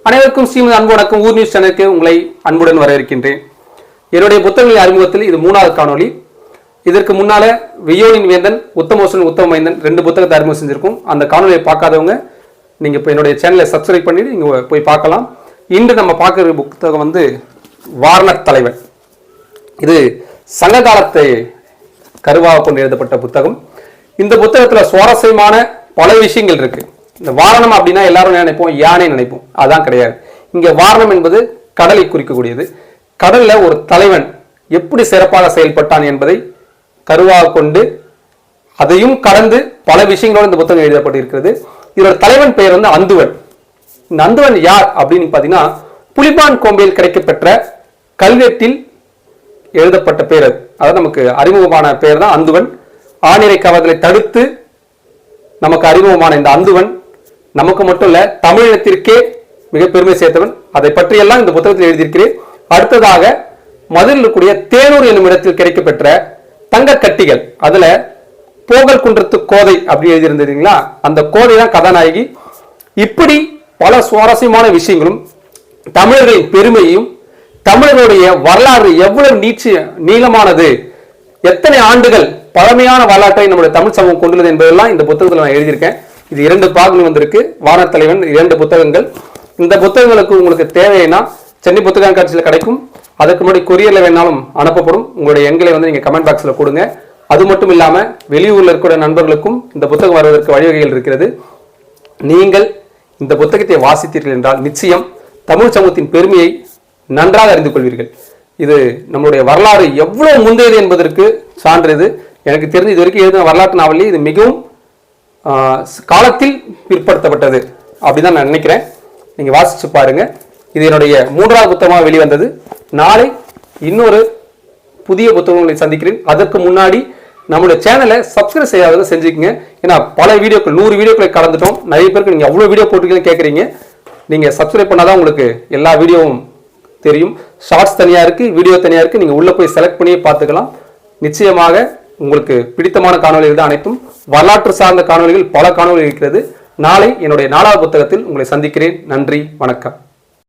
அனைவருக்கும் ஸ்ரீமதி அன்பு வணக்கம். ஊர் நியூஸ் சேனலுக்கு உங்களை அன்புடன் வரவேற்கின்றேன். என்னுடைய புத்தகங்களின் அறிமுகத்தில் இது 3வது காணொலி. இதற்கு முன்னால வியோனின் வேந்தன், உத்தமோசன் உத்தமமைந்தன் 2 புத்தகத்தை அறிமுகம் செஞ்சிருக்கும். அந்த காணொலியை பார்க்காதவங்க நீங்க இப்போ என்னுடைய சேனலை சப்ஸ்கிரைப் பண்ணிட்டு நீங்க போய் பார்க்கலாம். இன்று நம்ம பார்க்குற புத்தகம் வாரணத் தலைவன். இது சங்க காலத்தை கருவாக கொண்டு எழுதப்பட்ட புத்தகம். இந்த புத்தகத்தில் சுவாரஸ்யமான பல விஷயங்கள் இருக்கு. இந்த வாரணம் அப்படின்னா எல்லாரும் நினைப்போம் யானை நினைப்போம், அதான் கிடையாது. இங்க வாரணம் என்பது கடலை குறிக்கக்கூடியது. கடல்ல ஒரு தலைவன் எப்படி சிறப்பாக செயல்பட்டான் என்பதை கருவாக கொண்டு அதையும் கடந்து பல விஷயங்களோடு இந்த புத்தகம் எழுதப்பட்டிருக்கிறது. இதோட தலைவன் பெயர் அந்துவன். இந்த அந்துவன் யார் அப்படின்னு பாத்தீங்கன்னா புலிபான் கோம்பையில் கிடைக்கப்பெற்ற கல்வெட்டில் எழுதப்பட்ட பேர் அது. அதாவது நமக்கு அறிமுகமான பெயர் தான் அந்துவன். ஆணிரை கவர்தலை தடுத்து நமக்கு அறிமுகமான இந்த அந்துவன் நமக்கு மட்டும் இல்ல தமிழினத்திற்கே மிக பெருமை சேர்த்தவன். அதை பற்றியெல்லாம் இந்த புத்தகத்தில் எழுதியிருக்கிறேன். அடுத்ததாக மதுரையில் இருக்கக்கூடிய தேனூர் என்னும் இடத்தில் கிடைக்கப்பெற்ற தங்க கட்டிகள், அதுல போகல் குன்றத்து கோதை அப்படி எழுதியிருந்தீங்களா, அந்த கோதை தான் கதாநாயகி. இப்படி பல சுவாரஸ்யமான விஷயங்களும் தமிழர்களின் பெருமையும் தமிழர்களுடைய வரலாறு எவ்வளவு நீளமானது, எத்தனை ஆண்டுகள் பழமையான வரலாற்றை நம்முடைய தமிழ் சமூகம் கொண்டுள்ளது என்பதெல்லாம் இந்த புத்தகத்தில் நான் எழுதியிருக்கேன். இது 2 பாகங்கள் வந்திருக்கு. வாரணத் தலைவன் 2 புத்தகங்கள். இந்த புத்தகங்களுக்கு உங்களுக்கு தேவைன்னா சென்னை புத்தக காட்சியில் கிடைக்கும். அதுக்கு முன்னாடி கொரியர்ல வேணாலும் அனுப்பப்படும். உங்களுடைய எண்களை நீங்க கமெண்ட் பாக்ஸ்ல கொடுங்க. அது மட்டும் இல்லாம வெளியூர்ல இருக்கிற நண்பர்களுக்கும் இந்த புத்தகம் வருவதற்கு வழிவகைகள் இருக்கிறது. நீங்கள் இந்த புத்தகத்தை வாசித்தீர்கள் என்றால் நிச்சயம் தமிழ் சமூகத்தின் பெருமையை நன்றாக அறிந்து கொள்வீர்கள். இது நம்மளுடைய வரலாறு எவ்வளவு முந்தையது என்பதற்கு சான்று. இது எனக்கு தெரிந்து இது வரைக்கும் எழுதின வரலாற்று நாவலில் இது மிகவும் காலத்தில் பிற்படுத்தப்பட்டது அப்படிதான் நான் நினைக்கிறேன். நீங்க வாசிச்சு பாருங்க. இது என்னுடைய 3வது புத்தகமாக வெளிவந்தது. நாளை இன்னொரு புதிய புத்தகங்களை சந்திக்கிறேன். அதற்கு முன்னாடி நம்மளுடைய சேனலை சப்ஸ்கிரைப் செய்யாதவங்க செஞ்சுக்கங்க. ஏன்னா பல வீடியோக்கள் 100 வீடியோக்களை கடந்துட்டோம். நிறைய பேருக்கு நீங்க அவ்வளவு வீடியோ போட்டுருக்கீங்கன்னு கேட்குறீங்க. நீங்க சப்ஸ்கிரைப் பண்ணாதான் உங்களுக்கு எல்லா வீடியோவும் தெரியும். ஷார்ட்ஸ் தனியா இருக்கு, வீடியோ தனியா இருக்கு. நீங்க உள்ள போய் செலக்ட் பண்ணி பார்த்துக்கலாம். நிச்சயமாக உங்களுக்கு பிடித்தமான காணொலிகள் தான் அனைத்தும். வரலாற்று சார்ந்த காணொலிகள் பல காணொலிகள் இருக்கிறது. நாளை என்னுடைய 4வது புத்தகத்தில் உங்களை சந்திக்கிறேன். நன்றி, வணக்கம்.